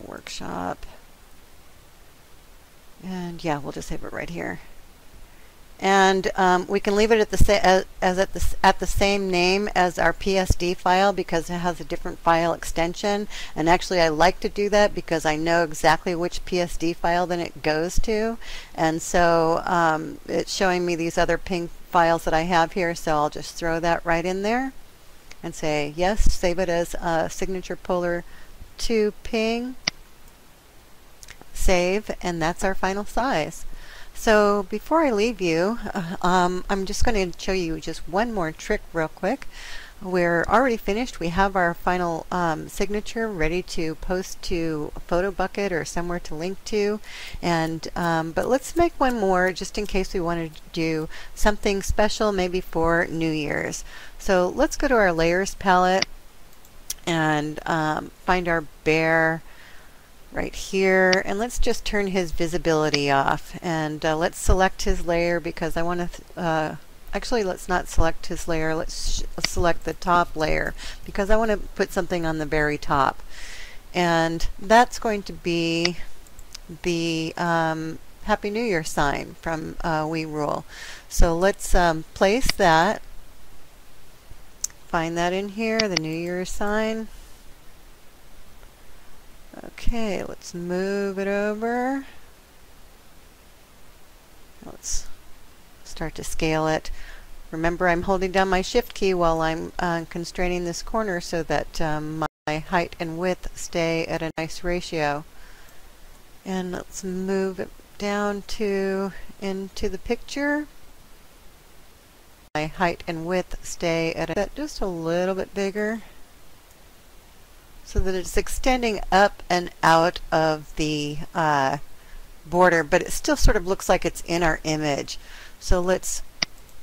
workshop. And yeah, we'll just save it right here. And we can leave it at the same name as our PSD file because it has a different file extension. And actually, I like to do that because I know exactly which PSD file then it goes to. And so it's showing me these other ping files that I have here. So I'll just throw that right in there and say yes, save it as signature polar 2 ping. Save, and that's our final size. So before I leave you, I'm just going to show you just one more trick real quick. We're already finished. We have our final signature ready to post to PhotoBucket or somewhere to link to. And but let's make one more just in case we wanted to do something special maybe for New Year's. So let's go to our layers palette and find our bear right here, and let's just turn his visibility off, and let's select his layer because I want to actually let's not select his layer, let's select the top layer because I want to put something on the very top, and that's going to be the Happy New Year sign from WeRule. So let's place that, find that in here, the New Year sign. Okay, let's move it over. Let's start to scale it. Remember, I'm holding down my shift key while I'm constraining this corner so that my height and width stay at a nice ratio. And let's move it down to into the picture. My height and width stay at just a little bit bigger, so that it's extending up and out of the border, but it still sort of looks like it's in our image. So let's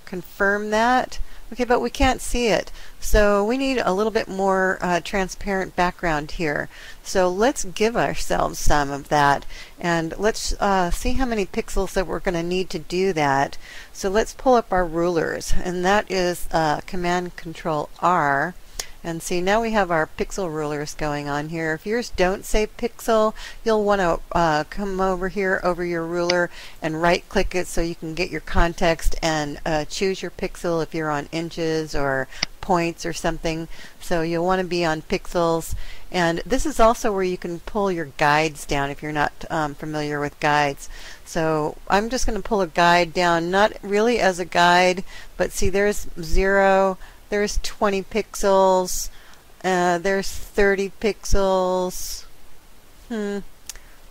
confirm that. Okay, but we can't see it. So we need a little bit more transparent background here. So let's give ourselves some of that, and let's see how many pixels that we're going to need to do that. So let's pull up our rulers, and that is Command Control R. And see, now we have our pixel rulers going on here. If yours don't say pixel, you'll want to come over here over your ruler and right click it so you can get your context and choose your pixel if you're on inches or points or something. So you'll want to be on pixels. And this is also where you can pull your guides down if you're not familiar with guides. So I'm just going to pull a guide down, not really as a guide, but see, there's 0. There's 20 pixels. There's 30 pixels. I'm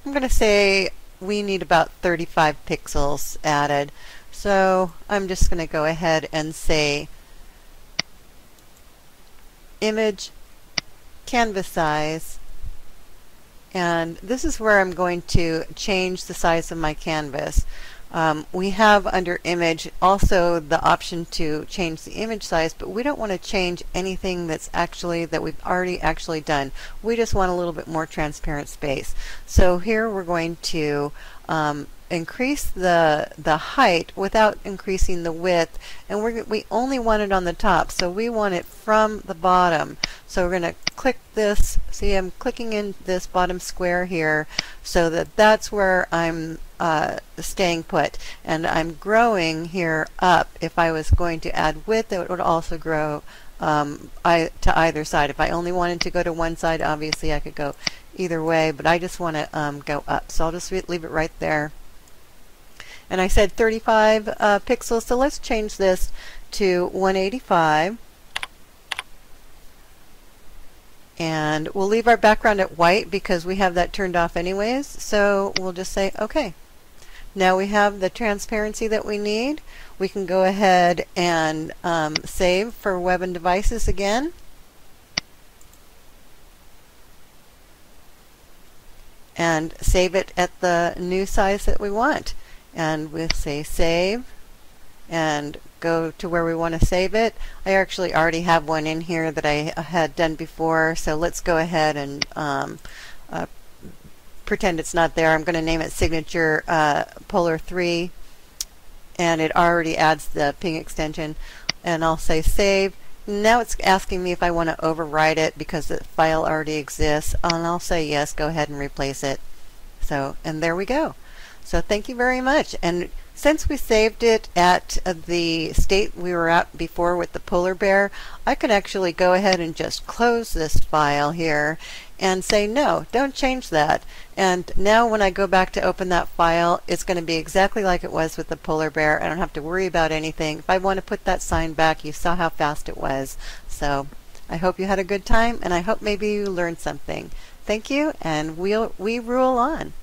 going to say we need about 35 pixels added. So I'm just going to go ahead and say image canvas size. And this is where I'm going to change the size of my canvas. We have under image also the option to change the image size, but we don't want to change anything that's that we've already actually done. We just want a little bit more transparent space. So here we're going to increase the height without increasing the width, and we only want it on the top, so we want it from the bottom. So we're going to click this. See, I'm clicking in this bottom square here so that that's where I'm staying put, and I'm growing here up. If I was going to add width, it would also grow to either side. If I only wanted to go to one side, obviously I could go either way, but I just want to go up, so I'll just leave it right there. And I said 35 pixels, so let's change this to 185. And we'll leave our background at white because we have that turned off anyways, so we'll just say OK. Now we have the transparency that we need. We can go ahead and save for web and devices again. And save it at the new size that we want. And we'll say save and go to where we want to save it. I actually already have one in here that I had done before, so let's go ahead and pretend it's not there. I'm going to name it signature polar 3, and it already adds the ping extension, and I'll say save, Now it's asking me if I want to overwrite it because the file already exists, and I'll say yes, go ahead and replace it. So, and there we go. So thank you very much. And since we saved it at the state we were at before with the polar bear, I can actually go ahead and just close this file here and say, no, don't change that. And now when I go back to open that file, it's going to be exactly like it was with the polar bear. I don't have to worry about anything. If I want to put that sign back, you saw how fast it was. So I hope you had a good time, and I hope maybe you learned something. Thank you, and we rule on.